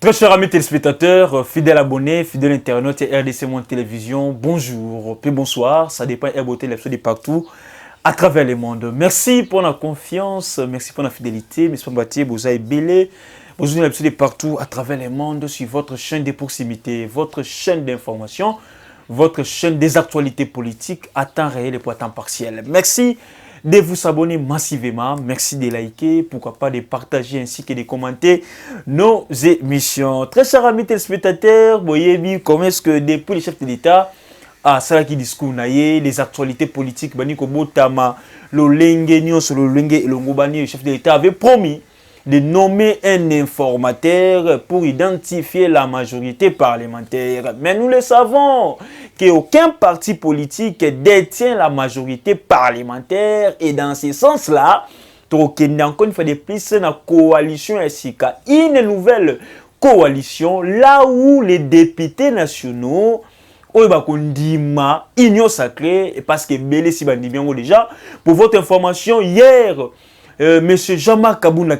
Très chers amis téléspectateurs, fidèles abonnés, fidèles internautes et RDC Monde Télévision, bonjour, puis bonsoir, ça dépend RBOT, l'épisode de partout, à travers le monde. Merci pour la confiance, merci pour la fidélité, merci pour bâtir, vous avez belé, vous avez l'épisode de partout, à travers le monde, sur votre chaîne de proximité, votre chaîne d'information, votre chaîne des actualités politiques à temps réel et pour à temps partiel. Merci de vous abonner massivement, merci de liker, pourquoi pas de partager ainsi que de commenter nos émissions. Très chers amis téléspectateurs, vous voyez comment est-ce que depuis le chef de l'État, ça qui discours les actualités politiques, Baniko Botama, le chef de l'État avait promis de nommer un informateur pour identifier la majorité parlementaire. Mais nous le savons qu'aucun parti politique détient la majorité parlementaire et dans ce sens-là, encore une fois de plus, la coalition est une nouvelle coalition là où les députés nationaux Union sacrée, parce que Bélé Sibandibiango déjà, pour votre information, hier, M. Jean-Marc Kabunda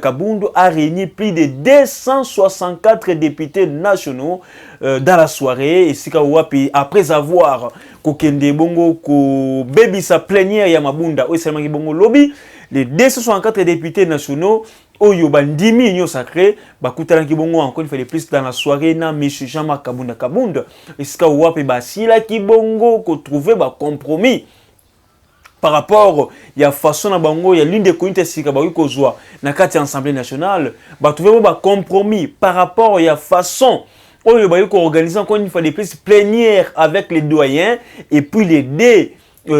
a réuni plus de 264 députés nationaux dans la soirée. Et après avoir kokende bongo ko baby sa plénière ya mabunda seulement bongo lobby, les 264 députés nationaux oyo bandimi union sacrée bakutana ki bongo encore une fois de plus dans la soirée na M. Jean-Marc Kabunda et sika wapi basila ki bongo ko trouver ba compromis par rapport à la façon dont il y a l'une des communautés qui a dans l'Assemblée nationale, il y a un compromis par rapport à la façon dont il y a organisé encore une fois des plus plénières avec les doyens et puis les deux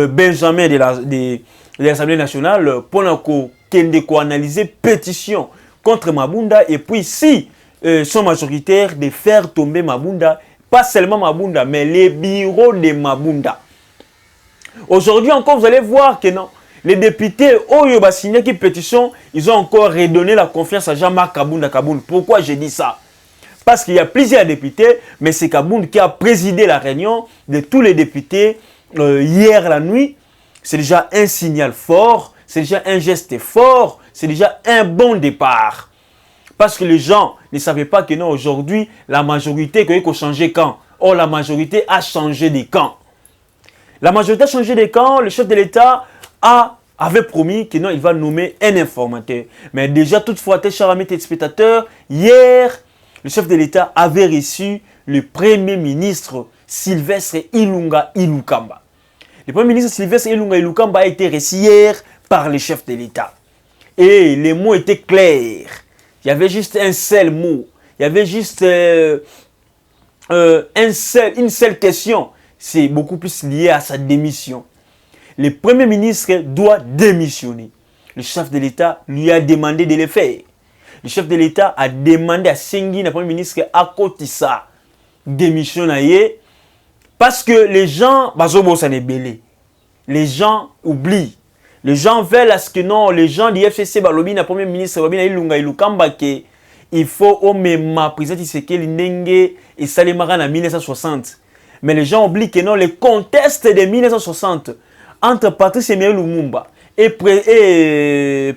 Benjamin de l'Assemblée nationale pour analyser pétition contre Mabunda et puis si sont majoritaires de faire tomber Mabunda, pas seulement Mabunda, mais les bureaux de Mabunda. Aujourd'hui encore, vous allez voir que non, les députés Oyo signé qui pétition, ils ont encore redonné la confiance à Jean-Marc Kabunda. Pourquoi j'ai dit ça? Parce qu'il y a plusieurs députés, mais c'est Kabunda qui a présidé la réunion de tous les députés hier la nuit. C'est déjà un signal fort, c'est déjà un geste fort, c'est déjà un bon départ. Parce que les gens ne savaient pas que non, aujourd'hui, la majorité qu'il faut changer camp. Or, la majorité a changé de camp. La majorité a changé de camp, le chef de l'État avait promis qu'il va nommer un informateur. Mais déjà, toutefois, chers amis téléspectateurs, hier, le chef de l'État avait reçu le Premier ministre Sylvestre Ilunga Ilukamba. Le Premier ministre Sylvestre Ilunga Ilukamba a été reçu hier par le chef de l'État. Et les mots étaient clairs. Il y avait juste un seul mot. Il y avait juste une seule question. C'est beaucoup plus lié à sa démission. Le Premier ministre doit démissionner. Le chef de l'État lui a demandé de le faire. Le chef de l'État a demandé à Sengi, le Premier ministre, à côté ça, démissionner. Parce que les gens, les gens oublient. Les gens veulent à ce que non, les gens du FCC, le Premier ministre, il faut au même président Tshisekedi Ndenge et Salemara en 1960. Mais les gens oublient que non, le contexte de 1960 entre Patrice Emery Lumumba et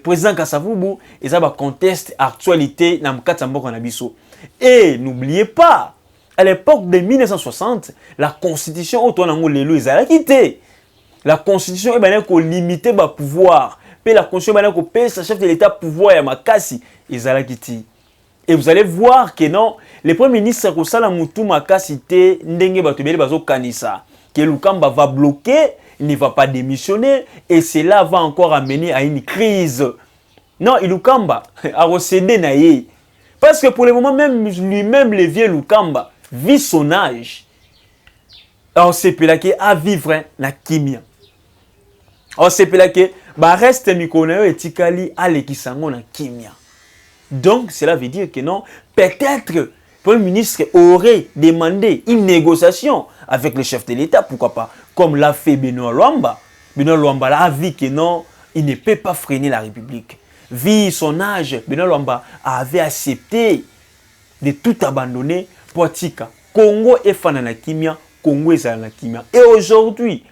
président Kasavubu, ils ont un contexte actualité dans le cadre de Nabiso. Et n'oubliez pas, à l'époque de 1960, la constitution autour a quitté. La constitution est limitée le pouvoir. Puis la constitution est le chef de l'État pouvoir et Makasi, ils ont quitté. Et vous allez voir que non, le Premier ministre Kosala Moutou Makasite Ndenge Batobele Bazo Kanisa, que Lukamba va bloquer, il ne va pas démissionner, et cela va encore amener à une crise. Non, Lukamba a recédé naïe. Parce que pour le moment, même lui-même, le vieux Lukamba, vit son âge. On sait que à vivre na kimia. On sait que reste Mikonayo et Tikali à l'équisango na kimia. Donc, cela veut dire que non, peut-être le Premier ministre aurait demandé une négociation avec le chef de l'État, pourquoi pas, comme l'a fait Benoît Luamba. Benoît Luamba a vu que non, il ne peut pas freiner la République. Vu son âge, Benoît Luamba avait accepté de tout abandonner pour Tika. Congo est fanana kimia, Congo est fanana kimia. Et aujourd'hui,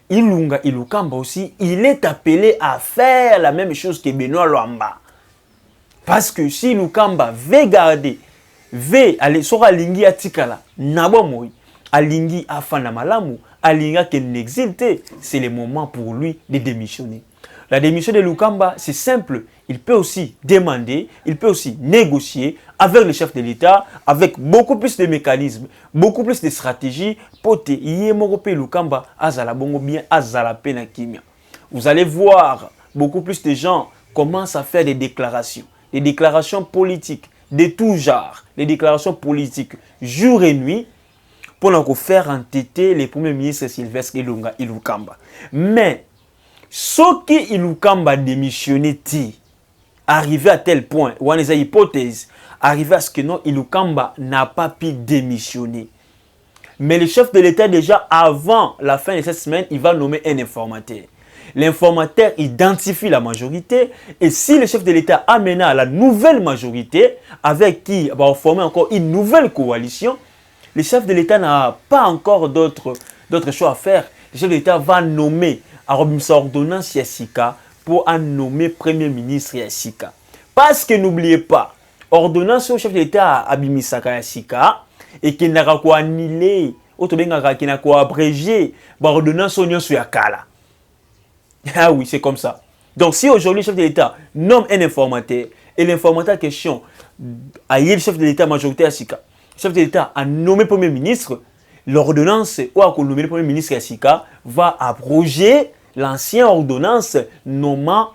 Ilunga Ilukamba aussi, il est appelé à faire la même chose que Benoît Luamba. Parce que si Lukamba veut garder ve ale sora lingi atikala nabo moi alingi afana malamu alinga qu'elle n'existe, c'est le moment pour lui de démissionner. La démission de Lukamba, c'est simple. Il peut aussi demander, il peut aussi négocier avec le chef de l'État, avec beaucoup plus de mécanismes, beaucoup plus de stratégies. Pote, Yemorope Lukamba, Azala Bongo bien, Azala Pena Kimia. Vous allez voir, beaucoup plus de gens commencent à faire des déclarations politiques, de tout genre, des déclarations politiques, jour et nuit, pour nous faire entêter les premiers ministres Sylvestre Ilunga Ilukamba. Mais, ce qui Ilukamba démissionné, arrivé à tel point, ou en hypothèse, arrivé à ce que non, Ilukamba n'a pas pu démissionner. Mais le chef de l'État, déjà avant la fin de cette semaine, il va nommer un informateur. L'informateur identifie la majorité et si le chef de l'État amène à la nouvelle majorité, avec qui va former encore une nouvelle coalition, le chef de l'État n'a pas encore d'autres choix à faire. Le chef de l'État va nommer à Robinson ordonnance Yassika pour en nommer Premier ministre Yassika. Parce que n'oubliez pas, ordonnance au chef de l'État à Abimisaka Yassika et qu'il n'a pas annulé, qu'il n'a pas abrégé, ordonnance au Nyon Yakala. Ah oui, c'est comme ça. Donc si aujourd'hui le chef de l'État nomme un informateur et l'informateur en question a le chef de l'État majorité Yassika, le chef de l'État a nommé Premier ministre, l'ordonnance ou a nommé le Premier ministre Yassika va abroger l'ancienne ordonnance nommant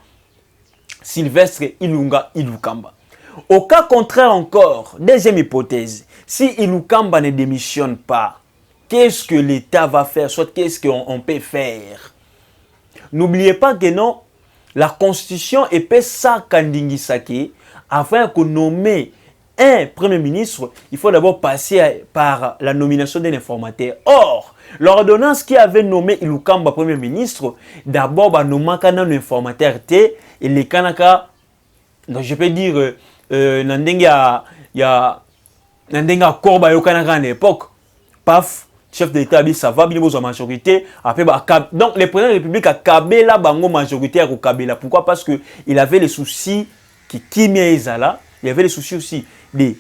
Sylvestre Ilunga Ilukamba. Au cas contraire encore, deuxième hypothèse, si Ilukamba ne démissionne pas, qu'est-ce que l'État va faire, soit qu'est-ce qu'on peut faire? N'oubliez pas que non, la Constitution est pas ça Kandingisake, afin qu'on nomme un Premier ministre, il faut d'abord passer par la nomination d'un informateur. Or, l'ordonnance qui avait nommé Ilukamba Premier ministre, d'abord, il nommé un informateur et les Kanaka, donc je peux dire, Nandenga Korba Yokanaka à l'époque, paf, chef de l'État, ça va bien aux majorité. Après, donc, le président de la République a Kabela Bango majoritaire au Kabela. Pourquoi? Parce qu'il avait les soucis qui Kimia Ezala. Il avait les soucis aussi de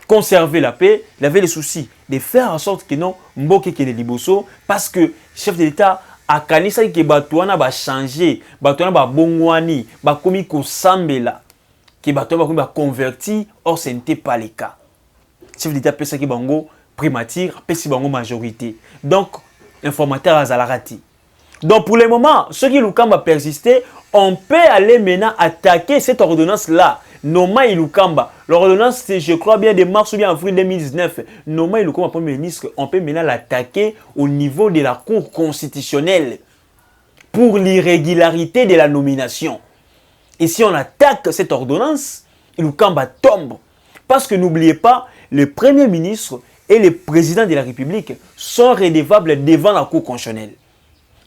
conserver la paix. Il avait les soucis de faire en sorte que non, Mboke Kene Liboso, parce que le chef de l'État a kanisa que Batouana va changer, Batouana va bongwani, va komi ko sambela, que Batouana va converti, or ce n'était pas le cas. Le chef de l'État peut ça que Bango primature, peut Bango majorité. Donc, informateur à Zalarati. Donc, pour le moment, ceux qui Lukamba persister, on peut aller maintenant attaquer cette ordonnance-là. Noma Ilukamba. L'ordonnance, c'est, je crois bien, de mars ou bien avril 2019. Noma Ilukamba, Premier ministre, on peut maintenant l'attaquer au niveau de la Cour constitutionnelle pour l'irrégularité de la nomination. Et si on attaque cette ordonnance, Ilukamba tombe. Parce que n'oubliez pas, le Premier ministre et le Président de la République sont redevables devant la Cour constitutionnelle.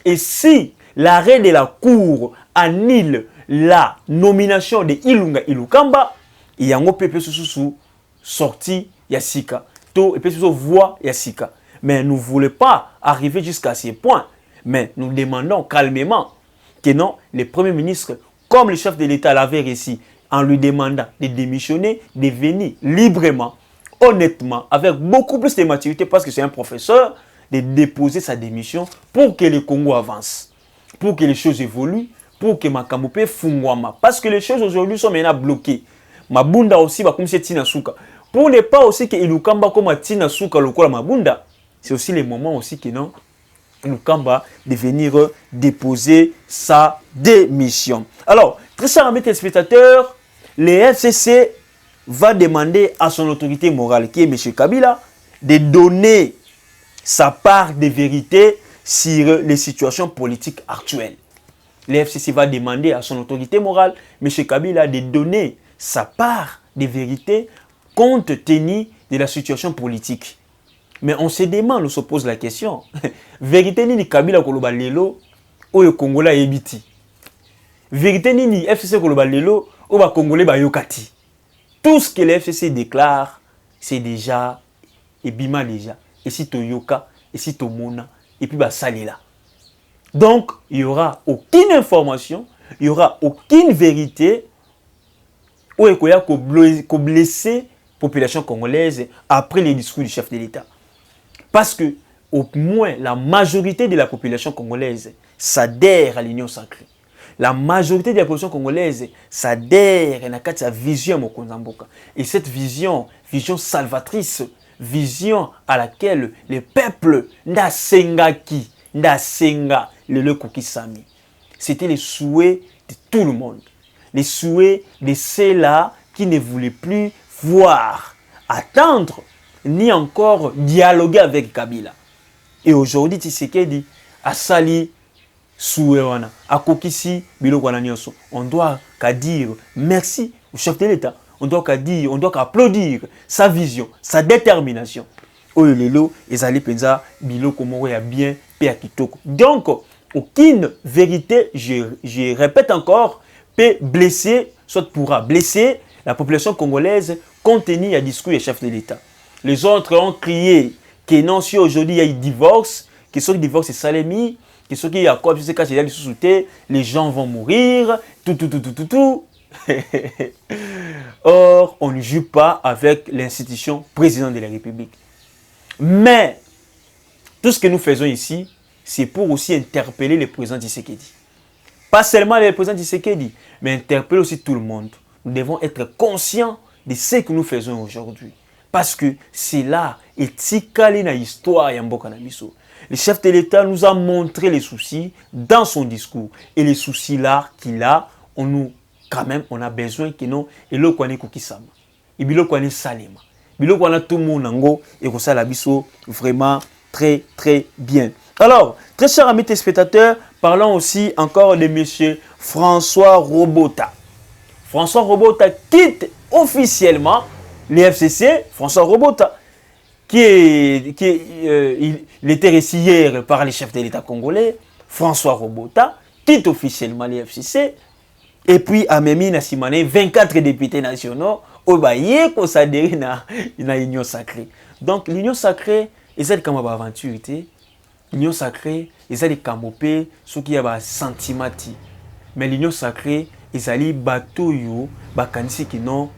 Et si l'arrêt de la Cour annule la nomination de Ilunga Ilukamba, il y a un peu sous sorti Yassika, et puis sous voix Yassika. Mais nous ne voulons pas arriver jusqu'à ce point. Mais nous demandons calmement que non, le Premier ministre, comme le chef de l'État l'avait réussi, en lui demandant de démissionner, de venir librement, honnêtement, avec beaucoup plus de maturité, parce que c'est un professeur, de déposer sa démission pour que le Congo avance, pour que les choses évoluent, pour que Makamoupe fungwama. Parce que les choses aujourd'hui sont maintenant bloquées. Mabunda aussi va comme c'est Tina Souka. Pour ne pas aussi que Ilukamba comme Tina Souka lokola Mabunda, c'est aussi le moment aussi que non, Ilukamba de venir déposer sa démission. Alors, très chers amis téléspectateurs, le FCC va demander à son autorité morale, qui est M. Kabila, de donner sa part de vérité sur les situations politiques actuelles. Le FCC va demander à son autorité morale, M. Kabila, de donner sa part de vérité compte tenu de la situation politique. Mais on se demande, on se pose la question, vérité ni Kabila koloba lelo ou le Congolais ebiti. Vérité ni FCC koloba lelo ou ba Congolais ba yokati. Tout ce que le FCC déclare, c'est déjà ebima déjà. Et si Toyoka, et si Tomona, et puis bah salila. Donc, il n'y aura aucune information, il n'y aura aucune vérité où il y a blessé population congolaise après les discours du chef de l'État. Parce que, au moins, la majorité de la population congolaise s'adhère à l'Union sacrée. La majorité de la population congolaise s'adhère à sa vision Mokonzamboka. Et cette vision salvatrice, vision à laquelle le peuple n'asengaki, n'asenga le kokisami. C'était les souhaits de tout le monde. Les souhaits de ceux-là qui ne voulaient plus voir, attendre, ni encore dialoguer avec Kabila. Et aujourd'hui, Tshisekedi a sali souhait wana, a kokisi biloko wana nyonso. On doit dire merci au chef de l'État. On doit applaudir sa vision, sa détermination. Oyo lelo ezali penza biloko moko ya bien pe ya kitoko. Donc aucune vérité, je répète encore, peut blesser, soit pourra blesser la population congolaise compte tenu du discours du chef de l'État. Les autres ont crié que non, si aujourd'hui il y a eu divorce, que ce divorce est salemi, que ce qui y a quoi, les gens vont mourir, tout. Or, on ne joue pas avec l'institution président de la République. Mais, tout ce que nous faisons ici, c'est pour aussi interpeller le président Tshisekedi. Pas seulement le président Tshisekedi, mais interpeller aussi tout le monde. Nous devons être conscients de ce que nous faisons aujourd'hui. Parce que c'est là, et tikali na histoire ya mboka na biso. Le chef de l'État nous a montré les soucis dans son discours. Et les soucis là qu'il a, on a besoin que nous, et le kwane kokisama. Et bilo kwane salema. Bilo kwane tout le monde et que ça la biso vraiment très bien. Alors, très chers amis téléspectateurs, parlons aussi encore de M. François Robota. François Robota quitte officiellement l'FCC. François Robota, il était reçu hier par les chefs de l'État congolais. François Robota quitte officiellement l'FCC. Et puis, à Memi Nassimane, 24 députés nationaux, qui s'adhèrent à l'Union sacrée. Donc, l'Union sacrée, c'est comme une aventure. L'Union sacrée, c'est des camopés, ce qui a un sentiment. Mais l'Union sacrée, c'est des bateaux, qui non,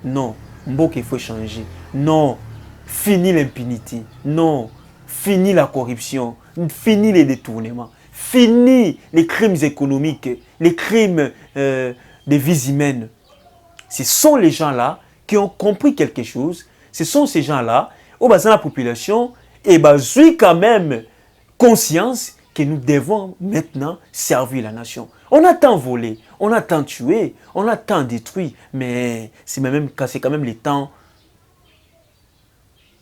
il faut changer. Non, fini l'impunité. Non, fini la corruption. Fini les détournements. Fini les crimes économiques, les crimes des vies humaines. Ce sont les gens-là qui ont compris quelque chose. Ce sont ces gens-là, au bas de la population, et j'ai quand même conscience que nous devons maintenant servir la nation. On a tant volé, on a tant tué, on a tant détruit, mais c'est quand même le temps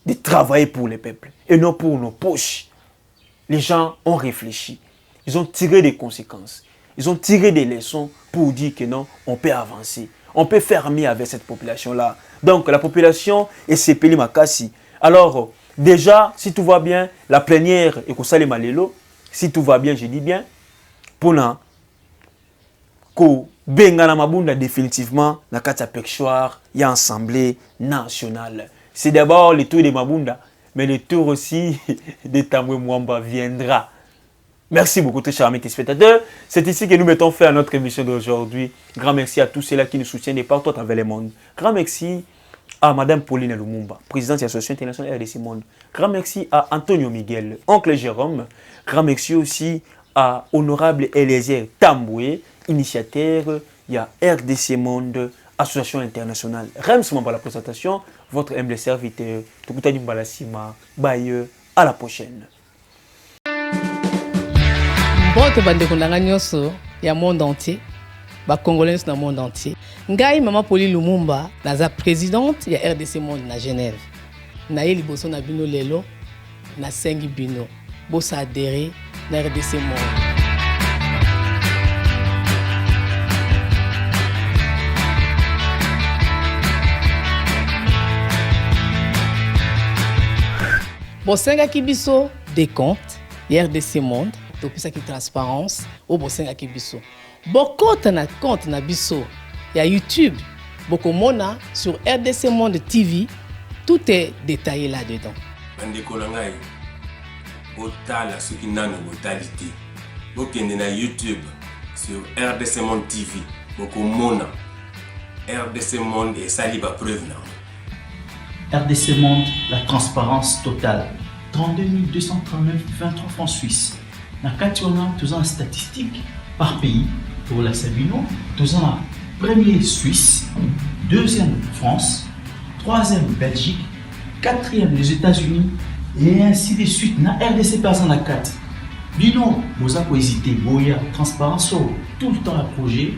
de travailler pour les peuples et non pour nos poches. Les gens ont réfléchi, ils ont tiré des conséquences, ils ont tiré des leçons pour dire que non, on peut avancer, on peut faire mieux avec cette population-là. Donc la population est sépelée makasi. Alors déjà, si tout va bien, la plénière est au Malelo. Si tout va bien, je dis bien, pour na ko bengana mabunda définitivement na kata pekchoir y a assemblée nationale. C'est d'abord le tour de Mabunda, mais le tour aussi de Tambwe Mwamba viendra. Merci beaucoup, très chers amis téléspectateurs. C'est ici que nous mettons fin à notre émission d'aujourd'hui. Grand merci à tous ceux-là qui nous soutiennent de partout à travers le monde. Grand merci à Madame Pauline Lumumba, présidente de l'Association internationale RDC Monde. Grand merci à Antonio Miguel, oncle Jérôme. Grand merci aussi à Honorable Eliezer Tamboué, initiateur, il y a RDC Monde, Association internationale. Remercie pour la présentation, votre humble serviteur, Tukutani Mbalasima, Baye, à la prochaine. Bote bandeko nanga nyonso ya monde entier, ba congolais dans le monde entier. Ngai Mama Pauline Lumumba, naza présidente ya RDC Monde na Genève. Na ye liboso na bino lelo, na sengi bino, bosa adhérer na RDC Monde. Bosenga kibiso des comptes, RDC Monde, depuis ça qui transparence, au bosenga kibiso. Bokota na compte na biso, il y a YouTube, bokomona sur RDC Monde TV, tout est détaillé là-dedans. Bandeko langai, botala soki nano botalité. Bokende na YouTube sur RDC Monde TV, bokomona RDC Monde et sali ba preuve na. RDC Monde, la transparence totale. 32 239 23 francs suisses. Na Kationa, tous en statistiques par pays. Pour la Sabino, tous en premier Suisse, deuxième France, troisième Belgique, quatrième les États-Unis et ainsi de suite. Na RDC personne à 4. Bino, vous avez hésité, Boya, transparence, tout le temps à projet,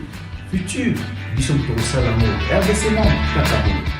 futur. Nous sommes pour ça l'amour. RDC Monde, Kakabo.